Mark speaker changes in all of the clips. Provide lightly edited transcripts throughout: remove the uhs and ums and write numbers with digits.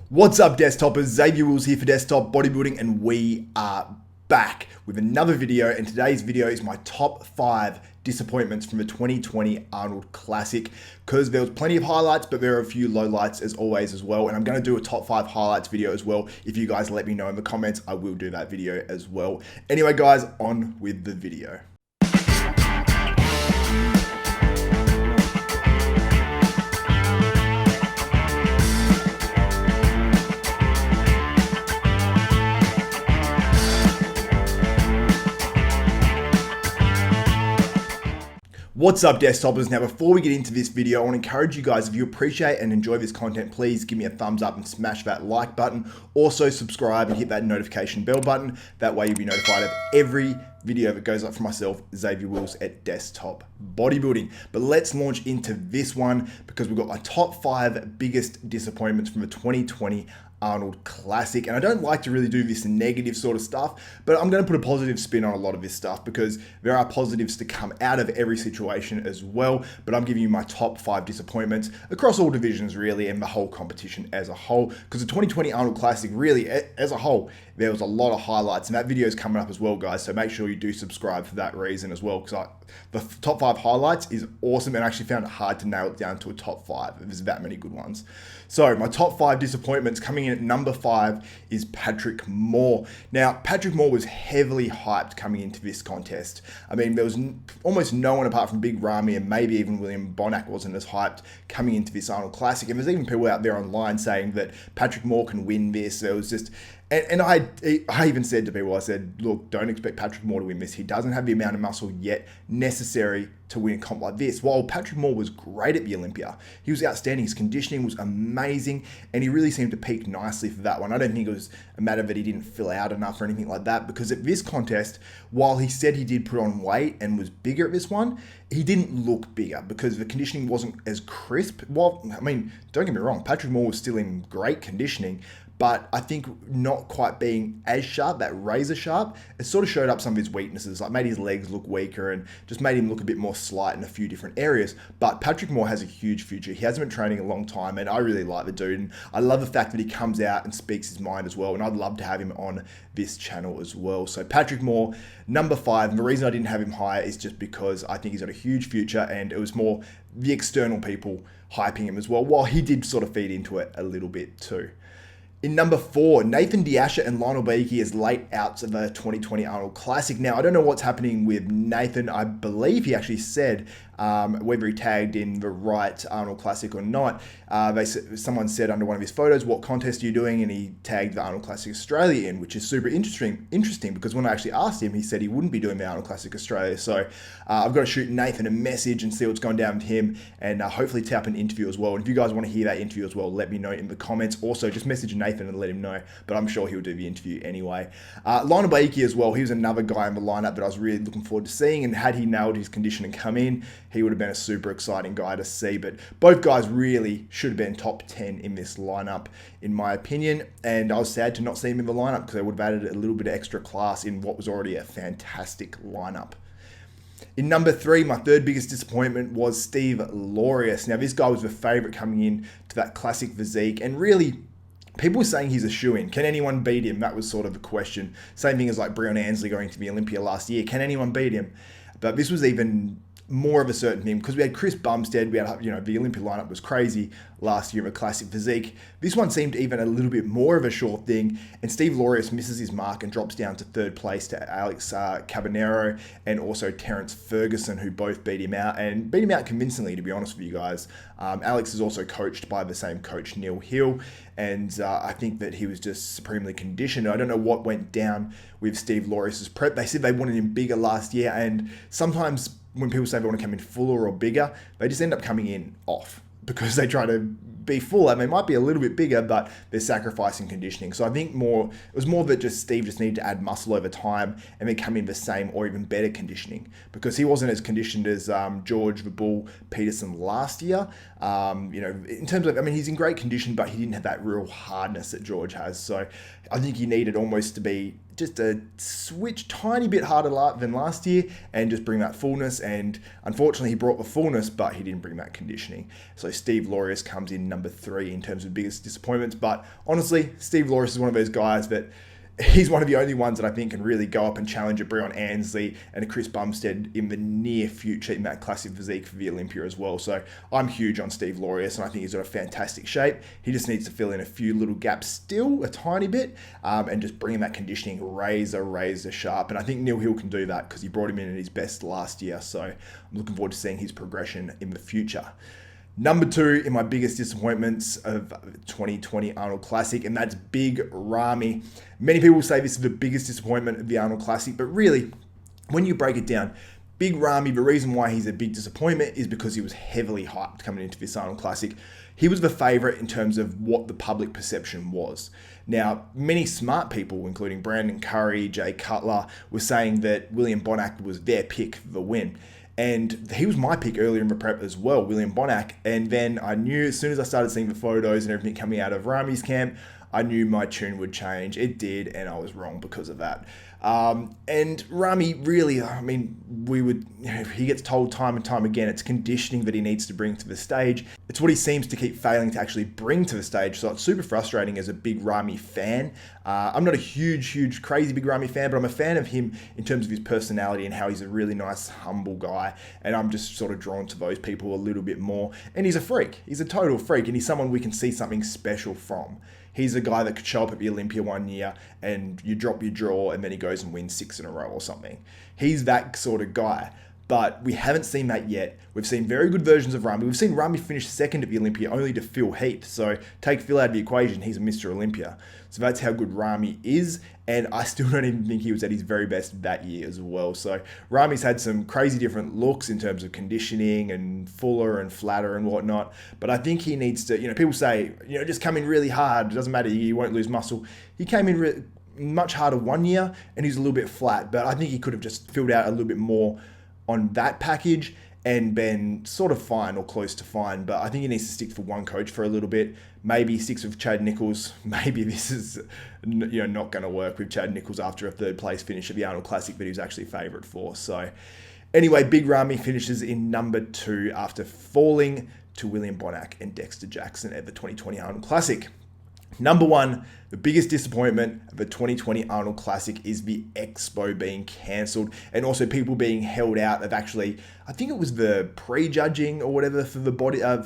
Speaker 1: What's up, Desktopers? Xavier Wills here for Desktop Bodybuilding, and we are back with another video. And today's video is my top 5 disappointments from the 2020 Arnold Classic, because there was plenty of highlights, but there are a few lowlights as always as well. And I'm going to do a top 5 highlights video as well. If you guys let me know in the comments, I will do that video as well. Anyway, guys, on with the video. What's up, Desktopers? Now, before we get into this video, I want to encourage you guys, if you appreciate and enjoy this content, please give me a thumbs up and smash that like button. Also, subscribe and hit that notification bell button. That way you'll be notified of every video that goes up for myself, Xavier Wills at Desktop Bodybuilding. But let's launch into this one, because we've got my top 5 biggest disappointments from the 2020 Arnold Classic. And I don't like to really do this negative sort of stuff, but I'm going to put a positive spin on a lot of this stuff, because there are positives to come out of every situation as well. But I'm giving you my top 5 disappointments across all divisions, really, and the whole competition as a whole, because the 2020 Arnold Classic, really, as a whole, there was a lot of highlights, and that video is coming up as well, guys. So make sure you do subscribe for that reason as well, because the top 5 highlights is awesome, and I actually found it hard to nail it down to a top 5. There's that many good ones. So my top 5 disappointments, coming in at number 5 is Patrick Moore. Now, Patrick Moore was heavily hyped coming into this contest. I mean, there was almost no one apart from Big Ramy, and maybe even William Bonac wasn't as hyped coming into this Arnold Classic. And there's even people out there online saying that Patrick Moore can win this. There was just... And I even said to people, I said, look, don't expect Patrick Moore to win this. He doesn't have the amount of muscle yet necessary to win a comp like this. While Patrick Moore was great at the Olympia, he was outstanding. His conditioning was amazing, and he really seemed to peak nicely for that one. I don't think it was a matter that he didn't fill out enough or anything like that, because at this contest, while he said he did put on weight and was bigger at this one, he didn't look bigger because the conditioning wasn't as crisp. Well, I mean, don't get me wrong, Patrick Moore was still in great conditioning, but I think not quite being as sharp, that razor sharp, it sort of showed up some of his weaknesses, like made his legs look weaker and just made him look a bit more slight in a few different areas. But Patrick Moore has a huge future. He hasn't been training a long time, and I really like the dude. And I love the fact that he comes out and speaks his mind as well, and I'd love to have him on this channel as well. So Patrick Moore, number 5, and the reason I didn't have him higher is just because I think he's got a huge future, and it was more the external people hyping him as well, while he did sort of feed into it a little bit too. In number 4, Nathan Asha and Lionel Baiki as late outs of the 2020 Arnold Classic. Now, I don't know what's happening with Nathan. I believe he actually said whether he tagged in the right Arnold Classic or not. Someone said under one of his photos, what contest are you doing? And he tagged the Arnold Classic Australia in, which is super interesting because when I actually asked him, he said he wouldn't be doing the Arnold Classic Australia. So I've got to shoot Nathan a message and see what's going down with him, and hopefully tap an interview as well. And if you guys want to hear that interview as well, let me know in the comments. Also, just message Nathan and let him know, but I'm sure he'll do the interview anyway. Lionel Baiki as well, he was another guy in the lineup that I was really looking forward to seeing, and had he nailed his condition and come in, he would have been a super exciting guy to see. But both guys really should have been top 10 in this lineup, in my opinion, and I was sad to not see him in the lineup, because they would have added a little bit of extra class in what was already a fantastic lineup. In number 3, my third biggest disappointment was Steve Laureus. Now, this guy was the favorite coming in to that classic physique, and really, people were saying he's a shoo-in. Can anyone beat him? That was sort of the question. Same thing as like Breon Ansley going to the Olympia last year. Can anyone beat him? But this was even more of a certain thing, because we had Chris Bumstead, we had, the Olympia lineup was crazy last year of a classic physique. This one seemed even a little bit more of a sure thing, and Steve Laureus misses his mark and drops down to 3rd place to Alex Cabanero and also Terence Ferguson, who both beat him out, and beat him out convincingly, to be honest with you guys. Alex is also coached by the same coach, Neil Hill, and I think that he was just supremely conditioned. I don't know what went down with Steve Laureus's prep. They said they wanted him bigger last year, and sometimes when people say they want to come in fuller or bigger, they just end up coming in off, because they try to be full, and they might be a little bit bigger, but they're sacrificing conditioning. So I think it was more that Steve just needed to add muscle over time and then come in the same or even better conditioning, because he wasn't as conditioned as George the Bull Peterson last year. In terms of, he's in great condition, but he didn't have that real hardness that George has. So I think he needed almost to be just a switch tiny bit harder than last year and just bring that fullness. And unfortunately, he brought the fullness, but he didn't bring that conditioning. So Steve Laureus comes in number 3 in terms of biggest disappointments. But honestly, Steve Laureus is one of those guys that he's one of the only ones that I think can really go up and challenge a Breon Ansley and a Chris Bumstead in the near future in that classic physique for the Olympia as well. So I'm huge on Steve Laureus, and I think he's got a fantastic shape. He just needs to fill in a few little gaps still, a tiny bit, and just bring that conditioning razor sharp. And I think Neil Hill can do that because he brought him in at his best last year. So I'm looking forward to seeing his progression in the future. Number 2 in my biggest disappointments of 2020 Arnold Classic, and that's Big Ramy. Many people say this is the biggest disappointment of the Arnold Classic, but really, when you break it down, Big Ramy, the reason why he's a big disappointment is because he was heavily hyped coming into this Arnold Classic. He was the favourite in terms of what the public perception was. Now, many smart people, including Brandon Curry, Jay Cutler, were saying that William Bonac was their pick for the win. And he was my pick earlier in the prep as well, William Bonac. And then I knew as soon as I started seeing the photos and everything coming out of Ramy's camp, I knew my tune would change. It did, and I was wrong because of that. And Ramy really, he gets told time and time again, it's conditioning that he needs to bring to the stage. It's what he seems to keep failing to actually bring to the stage. So it's super frustrating as a big Ramy fan. I'm not a huge, crazy big Ramy fan, but I'm a fan of him in terms of his personality and how he's a really nice, humble guy. And I'm just sort of drawn to those people a little bit more. And he's a freak. He's a total freak. And he's someone we can see something special from. He's a guy that could show up at the Olympia one year and you drop your jaw and then he goes and wins 6 in a row or something. He's that sort of guy. But we haven't seen that yet. We've seen very good versions of Ramy. We've seen Ramy finish 2nd at the Olympia only to Phil Heath. So take Phil out of the equation, he's a Mr. Olympia. So that's how good Ramy is. And I still don't even think he was at his very best that year as well. So Ramy's had some crazy different looks in terms of conditioning and fuller and flatter and whatnot. But I think he needs to, people say, just come in really hard. It doesn't matter, you won't lose muscle. He came in much harder one year and he's a little bit flat. But I think he could have just filled out a little bit more on that package and been sort of fine or close to fine. But I think he needs to stick for one coach for a little bit. Maybe he sticks with Chad Nichols. Maybe this is not going to work with Chad Nichols after a 3rd place finish at the Arnold Classic that he was actually favourite for. So anyway, Big Ramy finishes in number 2 after falling to William Bonac and Dexter Jackson at the 2020 Arnold Classic. Number 1, the biggest disappointment of the 2020 Arnold Classic is the Expo being cancelled and also people being held out of actually, I think it was the pre-judging or whatever for the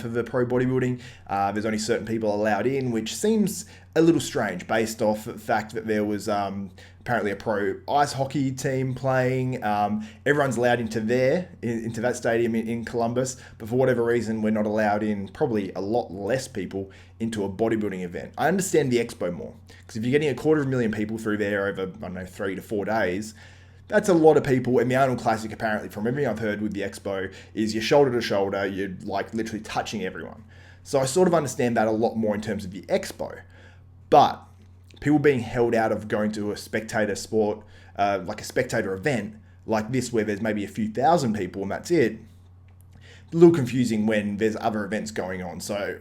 Speaker 1: for the pro bodybuilding. There's only certain people allowed in, which seems a little strange based off the fact that there was apparently a pro ice hockey team playing. Everyone's allowed into that stadium in Columbus, but for whatever reason, we're not allowed in, probably a lot less people, into a bodybuilding event. I understand the Expo more, because if you're getting 250,000 people through there over, 3 to 4 days, that's a lot of people. And the Arnold Classic, apparently, from everything I've heard with the Expo, is you're shoulder to shoulder, you're like literally touching everyone. So I sort of understand that a lot more in terms of the Expo. But people being held out of going to a spectator sport, like a spectator event like this, where there's maybe a few thousand people and that's it, a little confusing when there's other events going on. So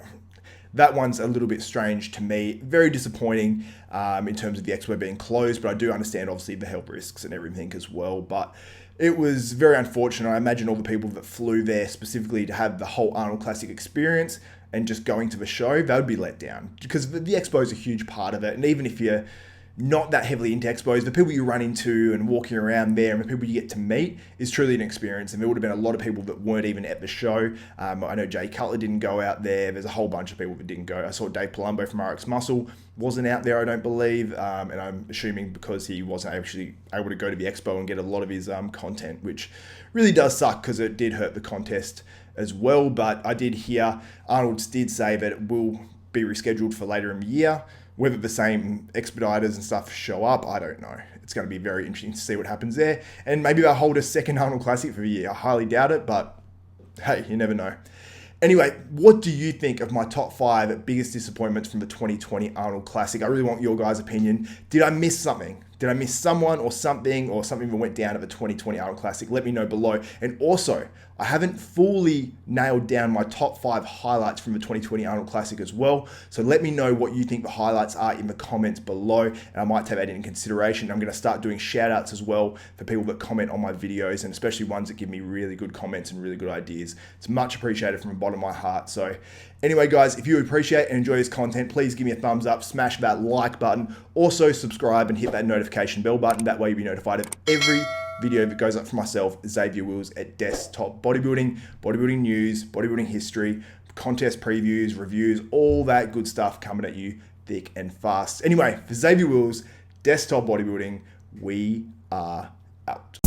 Speaker 1: that one's a little bit strange to me. Very disappointing in terms of the Expo being closed, but I do understand obviously the health risks and everything as well. But it was very unfortunate. I imagine all the people that flew there specifically to have the whole Arnold Classic experience and just going to the show, they would be let down, because the Expo is a huge part of it. And even if you're not that heavily into Expos, the people you run into and walking around there and the people you get to meet is truly an experience. And there would have been a lot of people that weren't even at the show. I know Jay Cutler didn't go out there. There's a whole bunch of people that didn't go. I saw Dave Palumbo from RX Muscle wasn't out there, I don't believe. And I'm assuming because he wasn't actually able to go to the Expo and get a lot of his content, which really does suck because it did hurt the contest as well. But I did hear Arnold did say that it will be rescheduled for later in the year. Whether the same expediters and stuff show up, I don't know. It's going to be very interesting to see what happens there. And maybe they'll hold a second Arnold Classic for the year. I highly doubt it, but hey, you never know. Anyway, what do you think of my top 5 biggest disappointments from the 2020 Arnold Classic? I really want your guys' opinion. Did I miss something? Did I miss someone or something that went down at the 2020 Arnold Classic? Let me know below. And also, I haven't fully nailed down my top 5 highlights from the 2020 Arnold Classic as well. So let me know what you think the highlights are in the comments below, and I might take that into consideration. I'm going to start doing shout outs as well for people that comment on my videos, and especially ones that give me really good comments and really good ideas. It's much appreciated from the bottom of my heart. So anyway, guys, if you appreciate and enjoy this content, please give me a thumbs up, smash that like button, also subscribe and hit that notification bell button. That way you'll be notified of every video that goes up for myself, Xavier Wills, at Desktop Bodybuilding, bodybuilding news, bodybuilding history, contest previews, reviews, all that good stuff coming at you thick and fast. Anyway, for Xavier Wills, Desktop Bodybuilding, we are out.